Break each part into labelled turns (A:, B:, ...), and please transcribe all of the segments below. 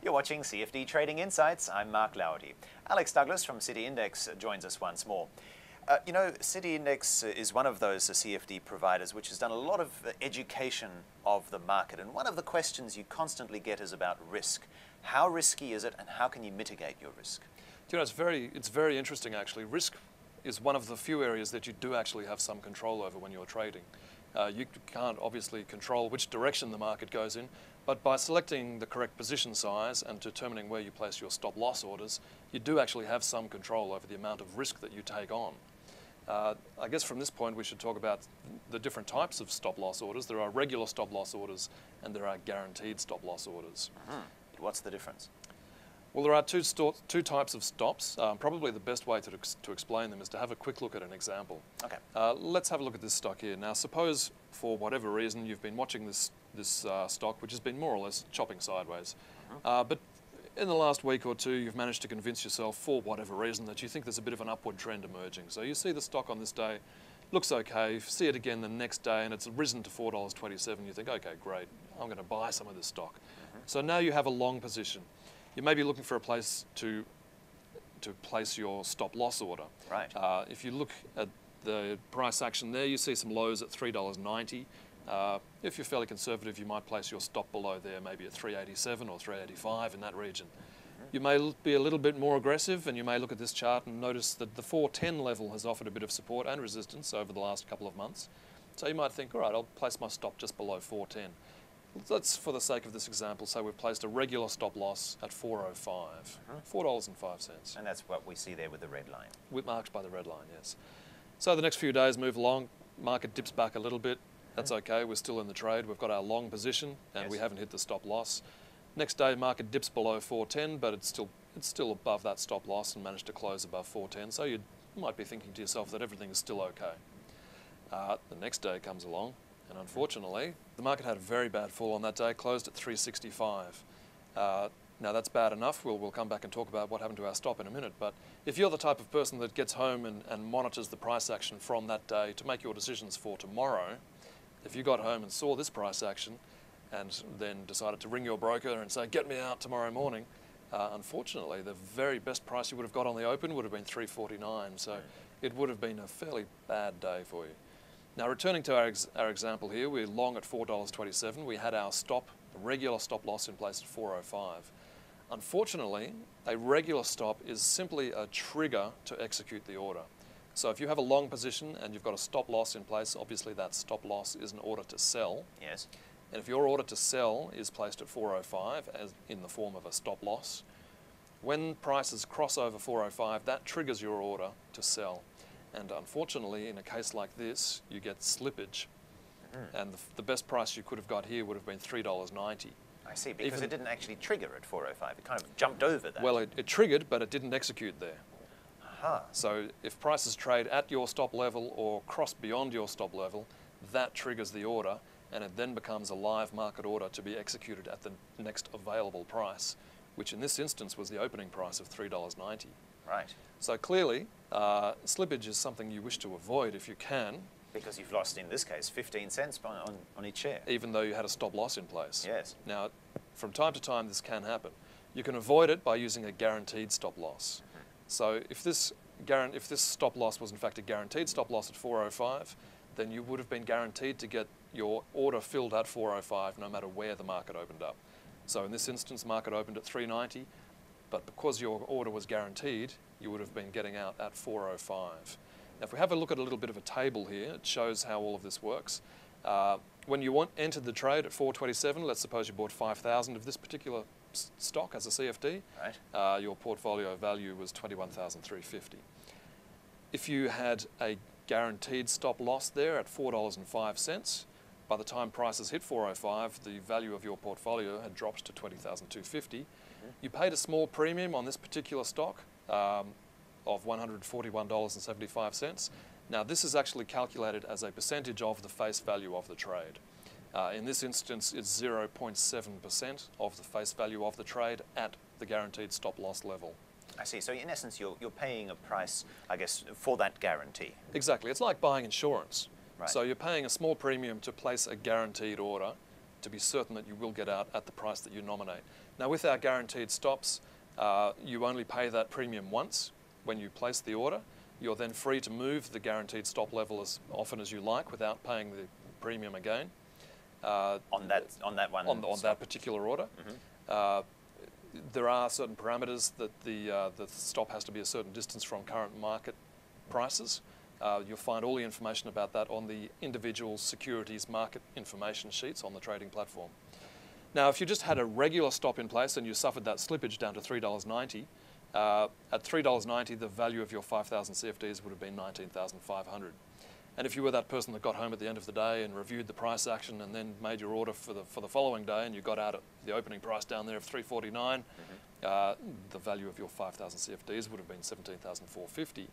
A: You're watching CFD Trading Insights. I'm Mark Laugherty. Alex Douglas from City Index joins us once more. You know, City Index is one of those CFD providers which has done a lot of education of the market. And one of the questions you constantly get is about risk. How risky is it and how can you mitigate your risk?
B: You know, it's very interesting actually. Risk is one of the few areas that you do actually have some control over when you're trading. You can't obviously control which direction the market goes in, but by selecting the correct position size and determining where you place your stop loss orders, you do actually have some control over the amount of risk that you take on. I guess from this point we should talk about the different types of stop loss orders. There are regular stop loss orders and there are guaranteed stop loss orders.
A: What's the difference?
B: Well, there are two types of stops. Probably the best way to explain them is to have a quick look at an example.
A: Okay.
B: Let's have a look at this stock here. Now, suppose for whatever reason you've been watching this stock, which has been more or less chopping sideways. But in the last week or two, you've managed to convince yourself, for whatever reason, that you think there's a bit of an upward trend emerging. So you see the stock on this day, looks okay, see it again the next day, and it's risen to $4.27. You think, okay, great, I'm going to buy some of this stock. So now you have a long position. You may be looking for a place to place your stop loss order.
A: Right.
B: If you look at the price action there, you see some lows at $3.90. If you're fairly conservative, you might place your stop below there, maybe at $3.87 or $3.85 in that region. You may be a little bit more aggressive, and you may look at this chart and notice that the 410 level has offered a bit of support and resistance over the last couple of months. So you might think, all right, I'll place my stop just below 410. Let's, for the sake of this example, say we've placed a regular stop loss at $4.05, $4.05.
A: And that's what we see there with the red line.
B: Marked by the red line, yes. So the next few days move along, market dips back a little bit. That's okay, we're still in the trade. We've got our long position and we haven't hit the stop loss. Next day, market dips below 410, but it's still above that stop loss and managed to close above 410. So you might be thinking to yourself that everything is still okay. The next day comes along, and unfortunately, the market had a very bad fall on that day, closed at 365. Now that's bad enough. We'll come back and talk about what happened to our stop in a minute. But if you're the type of person that gets home and monitors the price action from that day to make your decisions for tomorrow, if you got home and saw this price action and then decided to ring your broker and say, get me out tomorrow morning, unfortunately, the very best price you would have got on the open would have been $3.49. So it would have been a fairly bad day for you. Now, returning to our example here, we're long at $4.27. We had our stop, a regular stop loss in place at $4.05. Unfortunately, a regular stop is simply a trigger to execute the order. So if you have a long position and you've got a stop loss in place, obviously that stop loss is an order to sell.
A: Yes.
B: And if your order to sell is placed at $4.05 as in the form of a stop loss, when prices cross over $4.05, that triggers your order to sell. And unfortunately, in a case like this, you get slippage. And the best price you could have got here would have been $3.90.
A: I see, because it didn't actually trigger at $4.05. It kind of jumped over that.
B: Well, it triggered, but it didn't execute there. So if prices trade at your stop level or cross beyond your stop level, that triggers the order, and it then becomes a live market order to be executed at the next available price, which in this instance was the opening price of $3.90.
A: Right.
B: So clearly, slippage is something you wish to avoid if you can.
A: Because you've lost, in this case, 15 cents on each share.
B: Even though you had a stop loss in place.
A: Yes.
B: Now, from time to time, this can happen. You can avoid it by using a guaranteed stop loss. So if this stop loss was in fact a guaranteed stop loss at $4.05, then you would have been guaranteed to get your order filled at $4.05 no matter where the market opened up. So in this instance, market opened at $3.90, but because your order was guaranteed, you would have been getting out at $4.05. Now if we have a look at a little bit of a table here, it shows how all of this works. When you entered the trade at $4.27, let's suppose you bought 5,000 of this particular stock as a CFD, right. Your portfolio value was $21,350. If you had a guaranteed stop loss there at $4.05, by the time prices hit $4.05, the value of your portfolio had dropped to $20,250. You paid a small premium on this particular stock of $141.75. Now this is actually calculated as a percentage of the face value of the trade. In this instance, it's 0.7% of the face value of the trade at the guaranteed stop loss level.
A: I see. So in essence, you're paying a price, I guess, for that guarantee.
B: Exactly. It's like buying insurance.
A: Right.
B: So you're paying a small premium to place a guaranteed order, to be certain that you will get out at the price that you nominate. Now with our guaranteed stops, you only pay that premium once when you place the order. You're then free to move the guaranteed stop level as often as you like without paying the premium again.
A: On
B: that particular order. Mm-hmm. There are certain parameters that the stop has to be a certain distance from current market prices. You'll find all the information about that on the individual securities market information sheets on the trading platform. Now, if you just had a regular stop in place and you suffered that slippage down to $3.90, at $3.90 the value of your 5,000 CFDs would have been $19,500. And if you were that person that got home at the end of the day and reviewed the price action and then made your order for the following day and you got out at the opening price down there of $3.49, the value of your 5,000 CFDs would have been $17,450.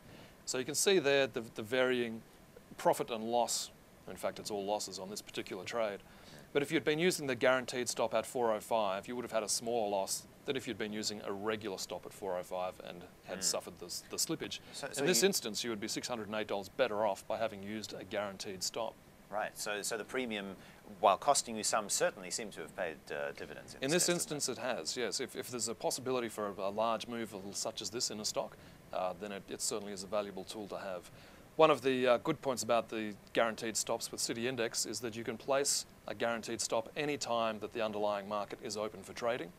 B: So you can see there the varying profit and loss. In fact, it's all losses on this particular trade. But if you'd been using the guaranteed stop at 405, you would have had a smaller loss than if you'd been using a regular stop at 405 and had suffered the slippage. So in this instance, you would be $608 better off by having used a guaranteed stop.
A: Right, so the premium, while costing you some, certainly seems to have paid dividends.
B: In this instance, it has, yes. If there's a possibility for a large move such as this in a stock, then it certainly is a valuable tool to have. One of the good points about the guaranteed stops with City Index is that you can place a guaranteed stop any time that the underlying market is open for trading.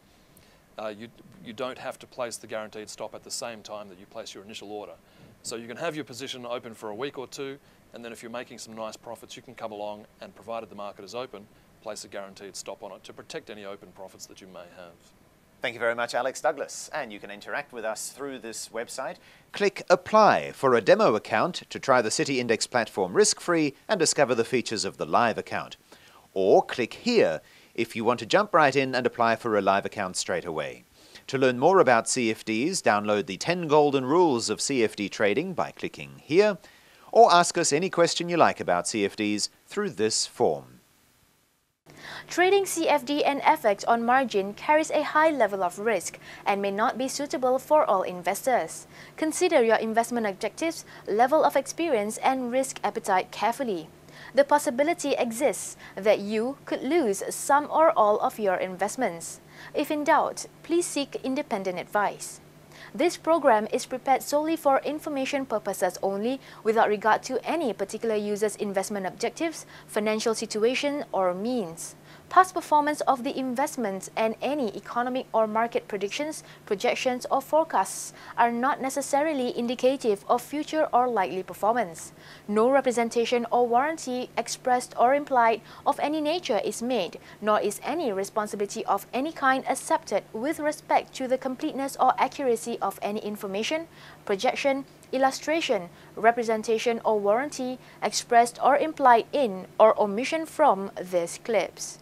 B: You don't have to place the guaranteed stop at the same time that you place your initial order. So you can have your position open for a week or two, and then if you're making some nice profits, you can come along and, provided the market is open, place a guaranteed stop on it to protect any open profits that you may have.
A: Thank you very much, Alex Douglas. And you can interact with us through this website. Click Apply for a demo account to try the City Index platform risk-free and discover the features of the live account. Or click here if you want to jump right in and apply for a live account straight away. To learn more about CFDs, download the 10 Golden Rules of CFD Trading by clicking here, or ask us any question you like about CFDs through this form.
C: Trading CFD and FX on margin carries a high level of risk and may not be suitable for all investors. Consider your investment objectives, level of experience, and risk appetite carefully. The possibility exists that you could lose some or all of your investments. If in doubt, please seek independent advice. This program is prepared solely for information purposes only without regard to any particular user's investment objectives, financial situation, or means. Past performance of the investments and any economic or market predictions, projections, or forecasts are not necessarily indicative of future or likely performance. No representation or warranty expressed or implied of any nature is made, nor is any responsibility of any kind accepted with respect to the completeness or accuracy of any information, projection, illustration, representation, or warranty expressed or implied in or omission from these clips.